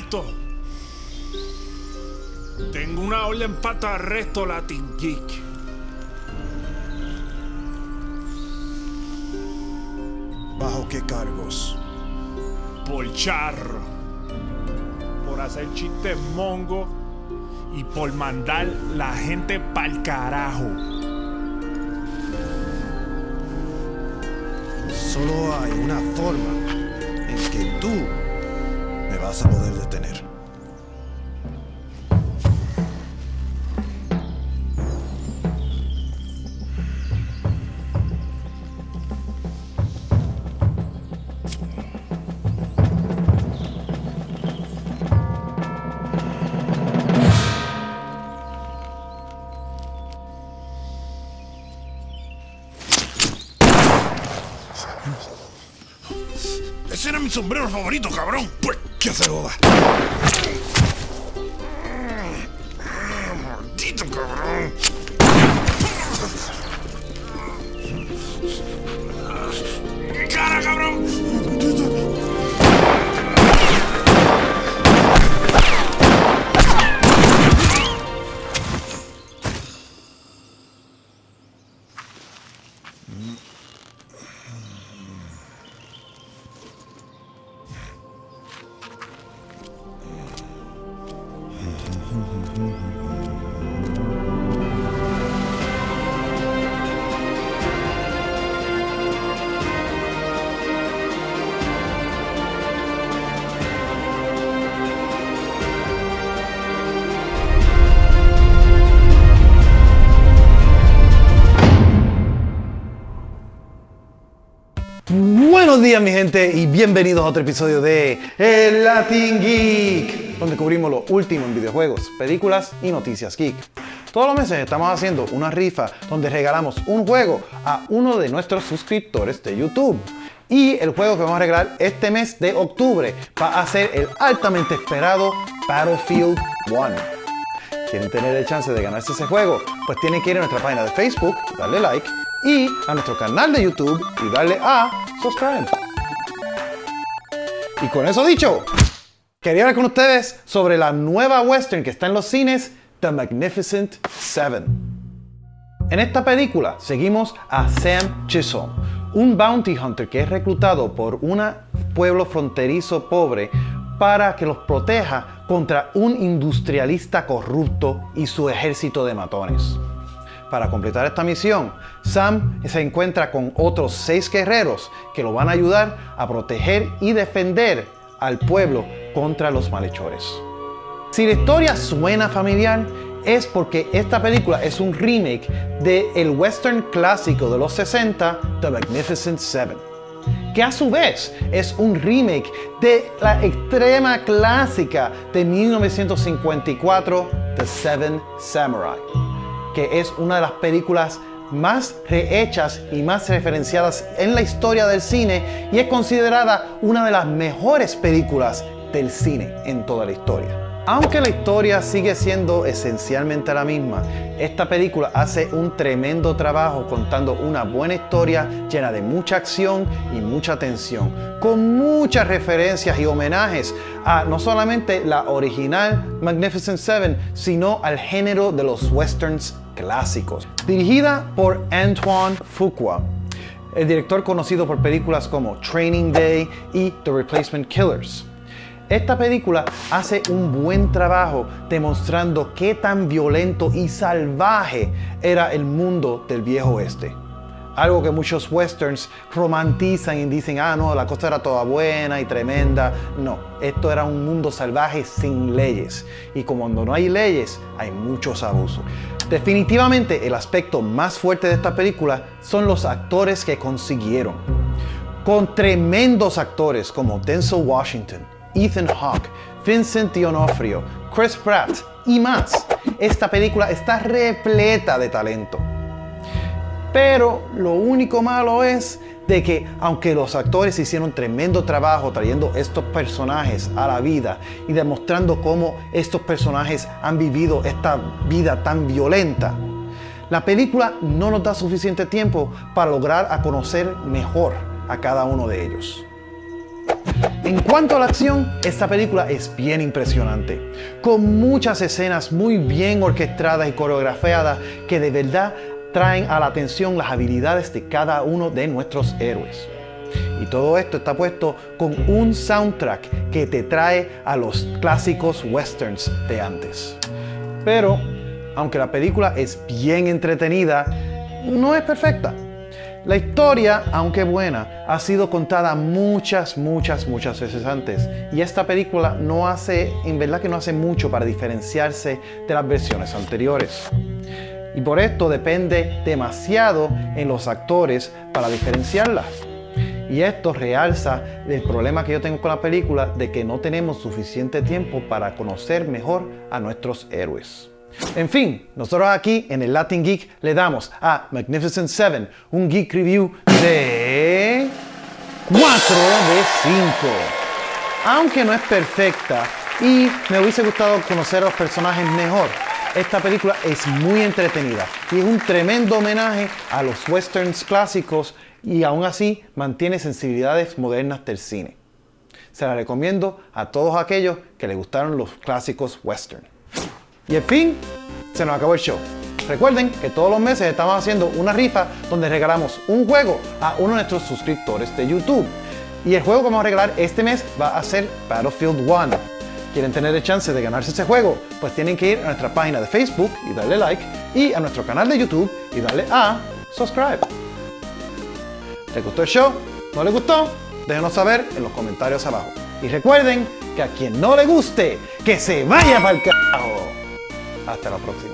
Alto. Tengo una orden para tu arresto, Latin Geek. ¿Bajo qué cargos? Por charro. Por hacer chistes mongo. Y por mandar la gente pa'l carajo. Solo hay una forma en que tú me vas a poder detener. Ese era mi sombrero favorito, cabrón. Pues que se joda. Maldito cabrón. ¡Mi cara, cabrón! Buenos días, mi gente, y bienvenidos a otro episodio de El Latin Geek, donde cubrimos lo último en videojuegos, películas y noticias geek. Todos los meses estamos haciendo una rifa donde regalamos un juego a uno de nuestros suscriptores de YouTube. Y el juego que vamos a regalar este mes de octubre va a ser el altamente esperado Battlefield 1. ¿Quieren tener el chance de ganarse ese juego? Pues tienen que ir a nuestra página de Facebook, darle like, y a nuestro canal de YouTube y darle a subscribe. Y con eso dicho, quería hablar con ustedes sobre la nueva western que está en los cines, The Magnificent Seven. En esta película seguimos a Sam Chisholm, un bounty hunter que es reclutado por un pueblo fronterizo pobre para que los proteja contra un industrialista corrupto y su ejército de matones. Para completar esta misión, Sam se encuentra con otros 6 guerreros que lo van a ayudar a proteger y defender al pueblo contra los malhechores. Si la historia suena familiar, es porque esta película es un remake del western clásico de los 60, The Magnificent Seven, que a su vez es un remake de la extrema clásica de 1954, The Seven Samurai, que es una de las películas más rehechas y más referenciadas en la historia del cine y es considerada una de las mejores películas del cine en toda la historia. Aunque la historia sigue siendo esencialmente la misma, esta película hace un tremendo trabajo contando una buena historia llena de mucha acción y mucha tensión, con muchas referencias y homenajes a no solamente la original Magnificent Seven, sino al género de los westerns clásicos. Dirigida por Antoine Fuqua, el director conocido por películas como Training Day y The Replacement Killers. Esta película hace un buen trabajo demostrando qué tan violento y salvaje era el mundo del viejo oeste. Algo que muchos westerns romantizan y dicen, no, la cosa era toda buena y tremenda. No, esto era un mundo salvaje sin leyes. Y como cuando no hay leyes, hay muchos abusos. Definitivamente el aspecto más fuerte de esta película son los actores que consiguieron. Con tremendos actores como Denzel Washington, Ethan Hawke, Vincent D'Onofrio, Chris Pratt y más. Esta película está repleta de talento. Pero lo único malo es de que aunque los actores hicieron tremendo trabajo trayendo estos personajes a la vida y demostrando cómo estos personajes han vivido esta vida tan violenta, la película no nos da suficiente tiempo para lograr a conocer mejor a cada uno de ellos. En cuanto a la acción, esta película es bien impresionante, con muchas escenas muy bien orquestadas y coreografiadas que de verdad traen a la atención las habilidades de cada uno de nuestros héroes. Y todo esto está puesto con un soundtrack que te trae a los clásicos westerns de antes. Pero, aunque la película es bien entretenida, no es perfecta. La historia, aunque buena, ha sido contada muchas veces antes. Y esta película en verdad que no hace mucho para diferenciarse de las versiones anteriores. Y por esto depende demasiado en los actores para diferenciarla. Y esto realza el problema que yo tengo con la película de que no tenemos suficiente tiempo para conocer mejor a nuestros héroes. En fin, nosotros aquí en el Latin Geek le damos a Magnificent Seven un Geek Review de 4 de 5. Aunque no es perfecta y me hubiese gustado conocer a los personajes mejor, esta película es muy entretenida y es un tremendo homenaje a los westerns clásicos y aún así mantiene sensibilidades modernas del cine. Se la recomiendo a todos aquellos que les gustaron los clásicos western. Y en fin, se nos acabó el show. Recuerden que todos los meses estamos haciendo una rifa donde regalamos un juego a uno de nuestros suscriptores de YouTube. Y el juego que vamos a regalar este mes va a ser Battlefield 1. ¿Quieren tener el chance de ganarse ese juego? Pues tienen que ir a nuestra página de Facebook y darle like, y a nuestro canal de YouTube y darle a subscribe. ¿Les gustó el show? ¿No les gustó? Déjenos saber en los comentarios abajo. Y recuerden que a quien no le guste, que se vaya para el carajo. Hasta la próxima.